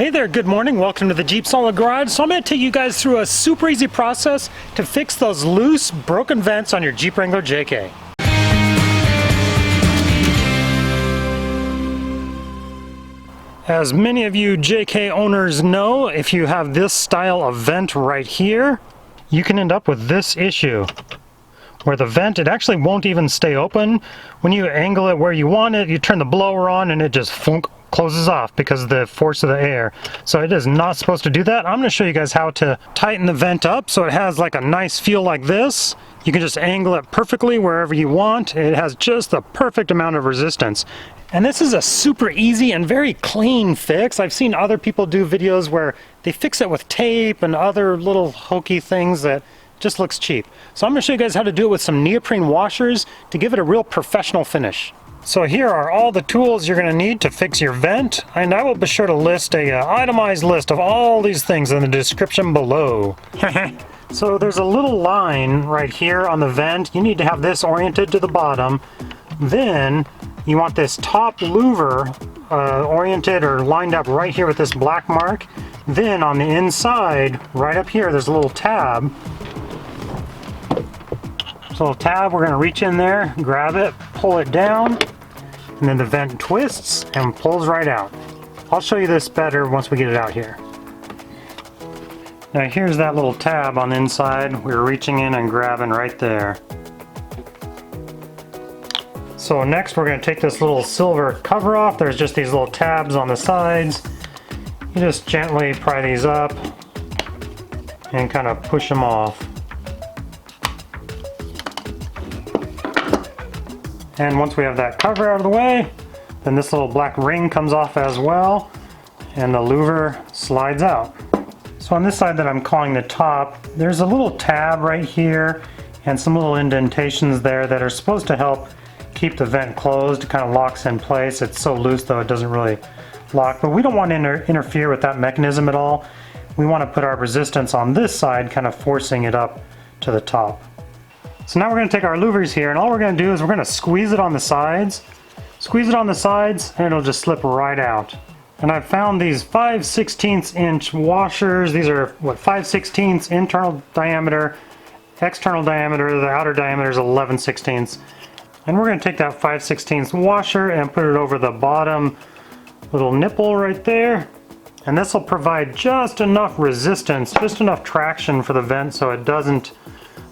Hey there, good morning. Welcome to the Jeep Solid Garage. So I'm going to take you guys through a super easy process to fix those loose, broken vents on your Jeep Wrangler JK. As many of you JK owners know, if you have this style of vent right here, you can end up with this issue where the vent, it actually won't even stay open. When you angle it where you want it, you turn the blower on and it just closes off because of the force of the air. So it is not supposed to do that. I'm going to show you guys how to tighten the vent up so it has like a nice feel like this. You can just angle it perfectly wherever you want. It has just the perfect amount of resistance. And this is a super easy and very clean fix. I've seen other people do videos where they fix it with tape and other little hokey things that just looks cheap. So I'm going to show you guys how to do it with some neoprene washers to give it a real professional finish. So here are all the tools you're going to need to fix your vent, and I will be sure to list a itemized list of all these things in the description below. So there's a little line right here on the vent. You need to have this oriented to the bottom. Then you want this top louver oriented or lined up right here with this black mark. Then on the inside, right up here, there's a little tab. So a tab, we're going to reach in there, grab it, pull it down, and then the vent twists and pulls right out. I'll show you this better once we get it out here. Now here's that little tab on the inside. We're reaching in and grabbing right there. So next we're going to take this little silver cover off. There's just these little tabs on the sides. You just gently pry these up and kind of push them off. And once we have that cover out of the way, then this little black ring comes off as well, and the louver slides out. So on this side that I'm calling the top, there's a little tab right here and some little indentations there that are supposed to help keep the vent closed. It kind of locks in place. It's so loose though it doesn't really lock, but we don't want to interfere with that mechanism at all. We want to put our resistance on this side, kind of forcing it up to the top. So now we're going to take our louvers here, and all we're going to do is we're going to squeeze it on the sides. Squeeze it on the sides and it'll just slip right out. And I've found these 5/16 inch washers. These are what, 5/16 internal diameter, external diameter, the outer diameter is 11/16. And we're going to take that 5/16 washer and put it over the bottom little nipple right there. And this will provide just enough resistance, just enough traction for the vent so it doesn't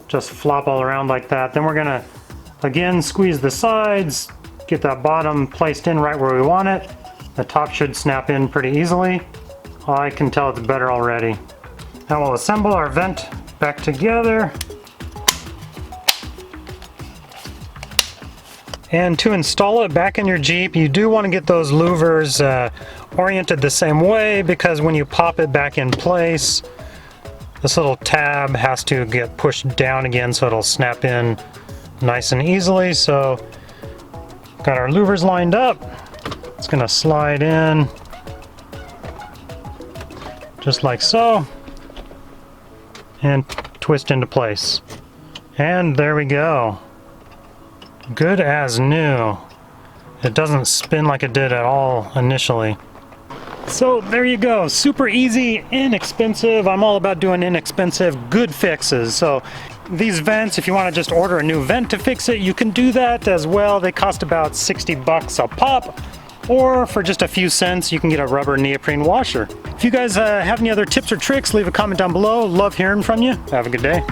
just flop all around like that. Then we're going to again squeeze the sides, get that bottom placed in right where we want it. The top should snap in pretty easily. I can tell it's better already. Now we'll assemble our vent back together. And to install it back in your Jeep, you do want to get those louvers oriented the same way, because when you pop it back in place, this little tab has to get pushed down again so it'll snap in nice and easily. So got our louvers lined up. It's going to slide in just like so and twist into place. And there we go. Good as new. It doesn't spin like it did at all initially. So there you go, super easy, inexpensive. I'm all about doing inexpensive, good fixes. So these vents, if you want to just order a new vent to fix it, you can do that as well. They cost about 60 bucks a pop, or for just a few cents, you can get a rubber neoprene washer. If you guys have any other tips or tricks, leave a comment down below. Love hearing from you. Have a good day.